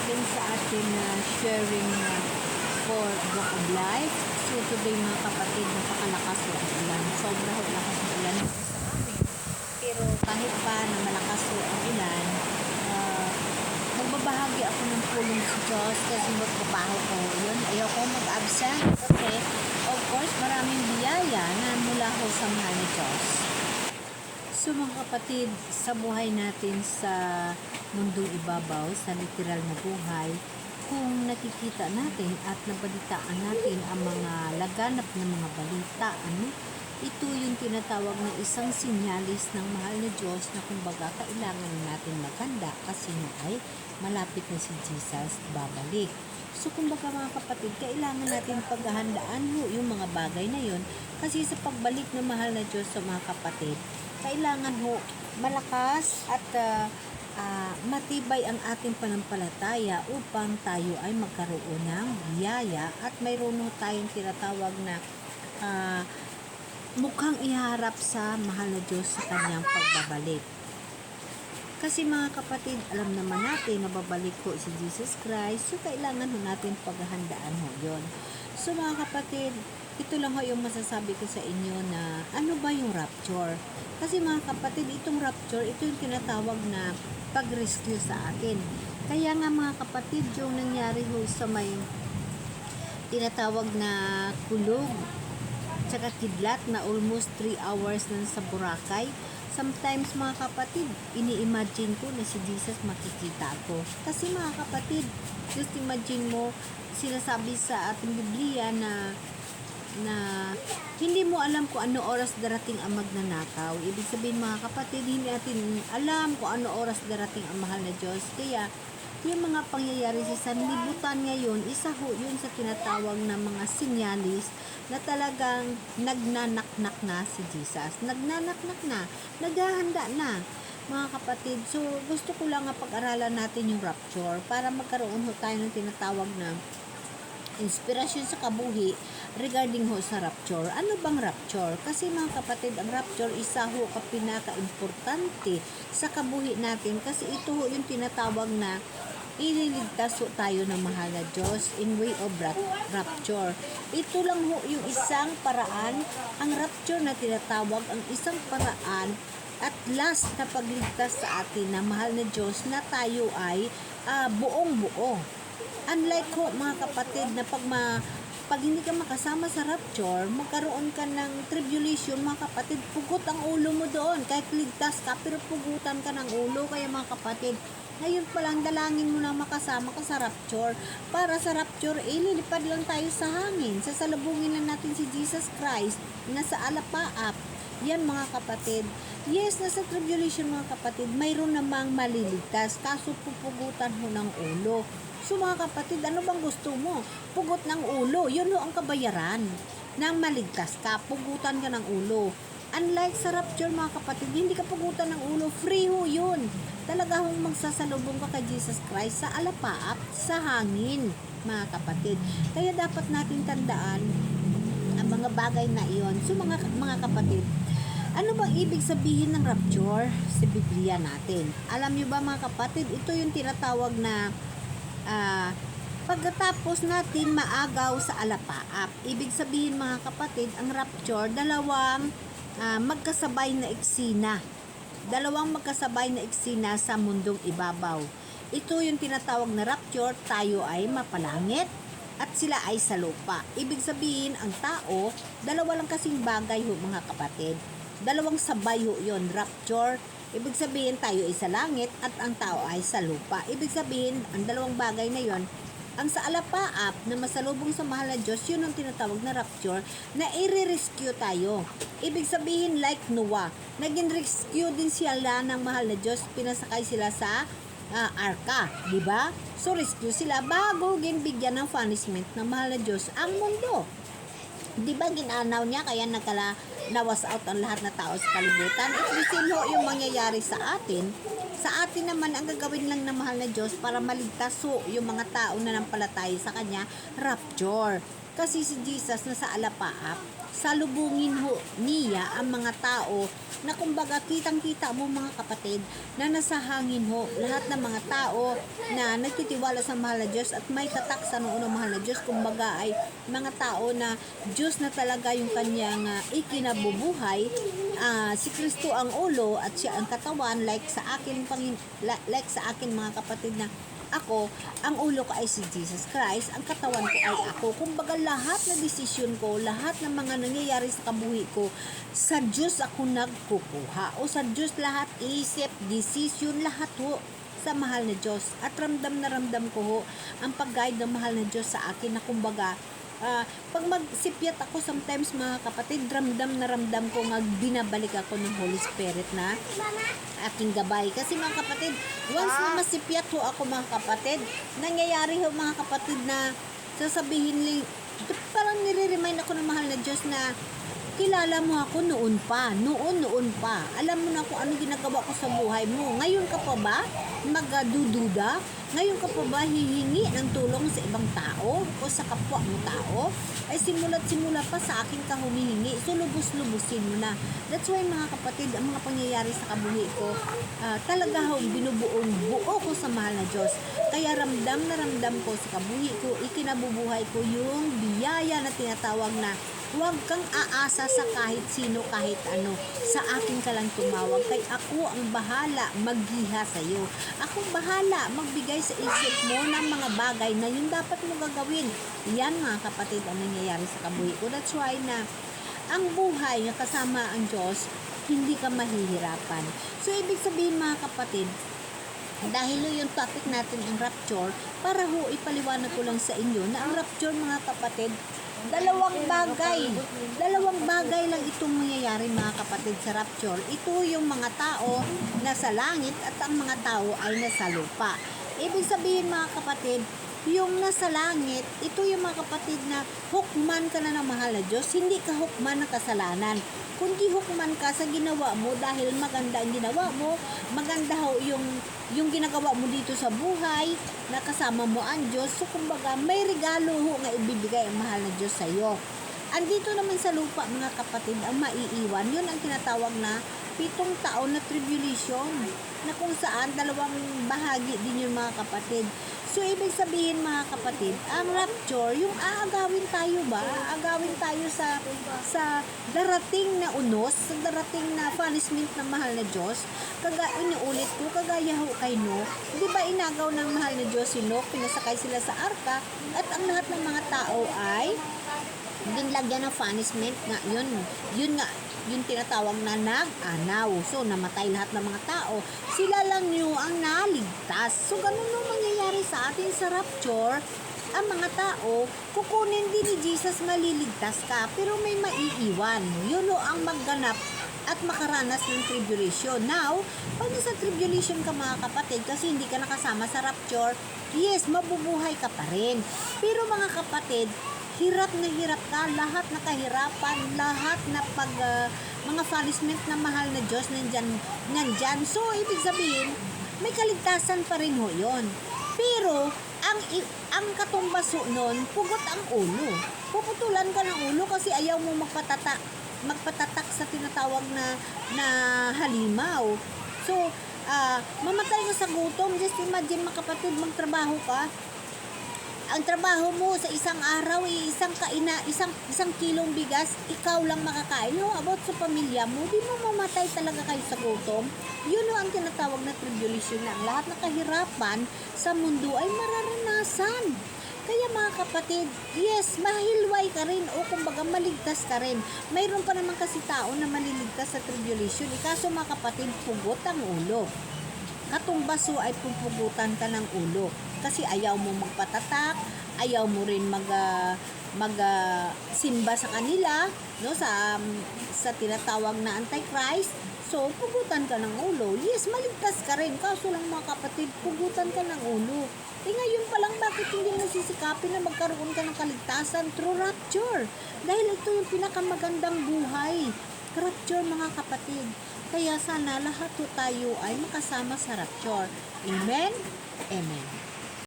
again sa ating sharing for Book of Life. So today mga kapatid, napakalakas ho ang ulan. Sobra ho lakas ang ulan sa amin. Pero kahit pa na malakas ho ang ulan, magbabahagi ako ng pulong sa Diyos kasi magbabaho ko yun. Ayaw ko mag-absent kasi of course maraming biyaya na mula ho sa mahal ni Diyos. So mga kapatid, sa buhay natin sa mundong ibabaw, sa literal na buhay, kung nakikita natin at nabalitaan natin ang mga laganap na mga balita, ito yung tinatawag na isang sinyalis ng mahal na Diyos na kumbaga kailangan natin maghanda kasi ay malapit na si Jesus babalik. So kumbaga mga kapatid, kailangan natin paghahandaan yung mga bagay na yun kasi sa pagbalik ng mahal na Diyos sa mga kapatid, kailangan malakas at matibay ang ating panampalataya upang tayo ay magkaroon ng biyaya at mayroon tayong tinatawag na mukhang iharap sa mahal na Diyos sa kanyang pagbabalik. Kasi mga kapatid, alam naman natin na babalik po si Jesus Christ, so kailangan natin paghahandaan yun. So mga kapatid, ito lang yung masasabi ko sa inyo na ano ba yung rapture? Kasi mga kapatid, itong rapture, ito yung tinatawag na pag-rescue sa atin. Kaya nga mga kapatid, yung nangyari sa may tinatawag na kulog tsaka kidlat na almost 3 hours na sa Boracay. Sometimes mga kapatid, ini-imagine ko na si Jesus makikita ko. Kasi mga kapatid, just imagine mo, sinasabi sa ating Biblia na hindi mo alam kung ano oras darating ang magnanakaw. Ibig sabihin mga kapatid, hindi natin alam kung ano oras darating ang mahal na Diyos. Kaya yung mga pangyayari sa sanlibutan ngayon, isa yun sa tinatawag na mga sinyalis na talagang nagnanaknak na si Jesus. Nagnanaknak na, naghahanda na mga kapatid. So gusto ko lang pag-aralan natin yung rapture para magkaroon tayo ng tinatawag na inspirasyon sa kabuhi regarding sa rapture. Ano bang rapture? Kasi mga kapatid, ang rapture isa ka pinaka-importante sa kabuhi natin kasi ito yung tinatawag na ililigtas tayo ng mahal na Diyos in way of rapture. Ito lang yung isang paraan, ang rapture na tinatawag, ang isang paraan at last na pagligtas sa atin na mahal na Diyos na tayo ay buong buo. Unlike mga kapatid na pag hindi ka makasama sa rapture, magkaroon ka ng tribulation mga kapatid, pugot ang ulo mo doon. Kahit ligtas ka, pero pugutan ka ng ulo. Kaya mga kapatid, ngayon pa lang dalangin mo na makasama ka sa rapture. Para sa rapture, lilipad lang tayo sa hangin. Sasalubungin lang natin si Jesus Christ na sa alapaap. Yan mga kapatid. Yes, nasa tribulation mga kapatid, mayroon namang maliligtas. Kaso pupugutan mo ng ulo. So mga kapatid, ano bang gusto mo? Pugot ng ulo. Yun ang kabayaran ng maligtas ka. Pugutan ka ng ulo. Unlike sa rapture mga kapatid, hindi ka pugutan ng ulo. Free yun. Talaga magsasalubong ka kay Jesus Christ sa alapaap, sa hangin mga kapatid. Kaya dapat natin tandaan ang mga bagay na iyon. So mga kapatid, ano bang ibig sabihin ng rapture sa Biblia natin? Alam nyo ba mga kapatid, ito yung tinatawag na pagkatapos natin maagaw sa alapaap. Ibig sabihin mga kapatid, ang rapture, dalawang magkasabay na eksena. Dalawang magkasabay na eksena sa mundong ibabaw. Ito yung tinatawag na rapture, tayo ay mapalangit at sila ay sa lupa. Ibig sabihin, ang tao, dalawa lang kasing bagay mga kapatid. Dalawang sabay yun, rapture. Ibig sabihin, tayo ay sa langit at ang tao ay sa lupa. Ibig sabihin, ang dalawang bagay na yon, ang sa alapaap na masalubong sa mahal na Diyos, yun ang tinatawag na rapture, na i-rescue tayo. Ibig sabihin, like Noah, naging rescue din sila ng mahal na Diyos, pinasakay sila sa arka, di ba? So rescue sila bago ginbigyan ng punishment ng mahal na Diyos ang mundo. Di ba ginanaw niya kaya nawas out ang lahat na tao sa kalibutan? Ito yung mangyayari sa atin Sa atin naman, ang gagawin lang ng mahal na Diyos para maligtas ho yung mga tao na nampalataya sa Kanya, rapture. Kasi si Jesus nasa alapaap, salubungin ho niya ang mga tao na kumbaga kitang-kita mo mga kapatid na nasa hangin ho lahat ng mga tao na nagtitiwala sa mahal na Diyos at may tatak sa noo ng mahal na Diyos, kumbaga ay mga tao na Diyos na talaga yung kanyang ikinabubuhay. Si Kristo ang ulo at siya ang katawan, like sa akin mga kapatid, na ako, ang ulo ko ay si Jesus Christ, ang katawan ko ay ako. Kumbaga lahat na desisyon ko, lahat ng mga nangyayari sa kabuhi ko, sa Diyos ako nagkukuha. O sa Diyos lahat, isip, desisyon, lahat ho sa mahal na Diyos. At ramdam na ramdam ko ho ang pag-guide ng mahal na Diyos sa akin na kumbaga, pag magsipyat ako sometimes mga kapatid, ramdam na ramdam ko nga binabalik ako ng Holy Spirit na aking gabay. Kasi mga kapatid, once na masipyat ho ako mga kapatid, nangyayari ho mga kapatid na sasabihin parang nire-remind ako ng mahal na Diyos na kilala mo ako noon pa. Alam mo na kung ano ginagawa ko sa buhay mo. Ngayon ka pa ba magdududa? Ngayon ka pa ba hihingi ng tulong sa ibang tao o sa kapwa mo tao? Ay simula pa sa akin ka humihingi. So lubos-lubusin mo na. That's why mga kapatid, ang mga pangyayari sa kabuhi ko, talaga binubuong buo ko sa mahal na Diyos. Kaya ramdam na ramdam ko sa kabuhi ko, ikinabubuhay ko yung biyaya na tinatawag na huwag kang aasa sa kahit sino, kahit ano. Sa akin ka lang tumawag. Kay ako ang bahala maggiha sa iyo. Akong bahala magbigay sa isip mo ng mga bagay na yun dapat mo gagawin. Yan mga kapatid ang nangyayari sa kabuhi ko. That's why na ang buhay na kasama ang Diyos, hindi ka mahihirapan. So ibig sabihin mga kapatid, dahil yung topic natin ang rapture, para ho ipaliwanag ko lang sa inyo na ang rapture mga kapatid, dalawang bagay lang itong mangyayari mga kapatid sa rapture. Ito yung mga tao nasa langit at ang mga tao ay nasa lupa. Ibig sabihin mga kapatid, yung nasa langit, ito yung mga kapatid na hukman ka na ng mahal na Diyos, hindi ka hukman ng kasalanan, kundi hukman ka sa ginawa mo dahil maganda ang ginawa mo, maganda ho yung ginagawa mo dito sa buhay, na kasama mo ang Diyos. So kumbaga may regalo ho nga ibibigay ang mahal na Diyos sa iyo. Andito naman sa lupa mga kapatid, ang maiiwan, yun ang tinatawag na 7 taon na tribulation, na kung saan dalawang bahagi din yung mga kapatid. So, ibig sabihin mga kapatid, ang rapture, yung aagawin tayo ba? Aagawin tayo sa darating na unos, sa darating na punishment ng mahal na Diyos. Inuulit ko, kagaya ho kay Noe. Di ba inagaw ng mahal na Diyos si Noe, pinasakay sila sa arka, at ang lahat ng mga tao ay dinlagyan ng punishment nga, yun nga, yung tinatawag na nag-anaw. So, namatay lahat ng mga tao. Sila lang yung ang naligtas. So, ganun yung mangyayari sa atin sa rapture. Ang mga tao, kukunin din ni Jesus, maliligtas ka, pero may maiiwan. Yun o ang magganap at makaranas ng tribulation. Now, pag sa tribulation ka mga kapatid, kasi hindi ka nakasama sa rapture, yes, mabubuhay ka pa rin. Pero mga kapatid, hirap ka, lahat na kahirapan, lahat na mga punishment na mahal na Diyos nandyan. So, ibig sabihin, may kaligtasan pa rin ho yun. Pero, ang katumbas ho nun, pugot ang ulo. Puputulan ka ng ulo kasi ayaw mo magpatatak sa tinatawag na halimaw. So, mamatay ka sa gutom. Just imagine mga kapatid, magtrabaho ka. Ang trabaho mo sa isang araw ay isang kilong bigas, ikaw lang makakain. No, about sa pamilya mo, di mo mamatay talaga kayo sa gutom. Yun ang tinatawag na tribulation, na ang lahat ng kahirapan sa mundo ay mararanasan. Kaya mga kapatid, yes, mahilway ka rin o kumbaga maligtas ka rin. Mayroon pa naman kasi tao na maliligtas sa tribulation. Kaso mga kapatid, pugot ang ulo. Katumbaso ay pupugutan ka ng ulo. Kasi ayaw mo magpatatak, ayaw mo rin simba sa kanila, no, sa tinatawag na Antichrist. So, pugutan ka ng ulo. Yes, maligtas ka rin. Kaso lang mga kapatid, pugutan ka ng ulo. Ngayon pa lang, bakit hindi nasisikapin na magkaroon ka ng kaligtasan through rapture? Dahil ito yung pinakamagandang buhay. Rapture mga kapatid. Kaya sana lahat ho tayo ay makasama sa rapture. Amen? Amen.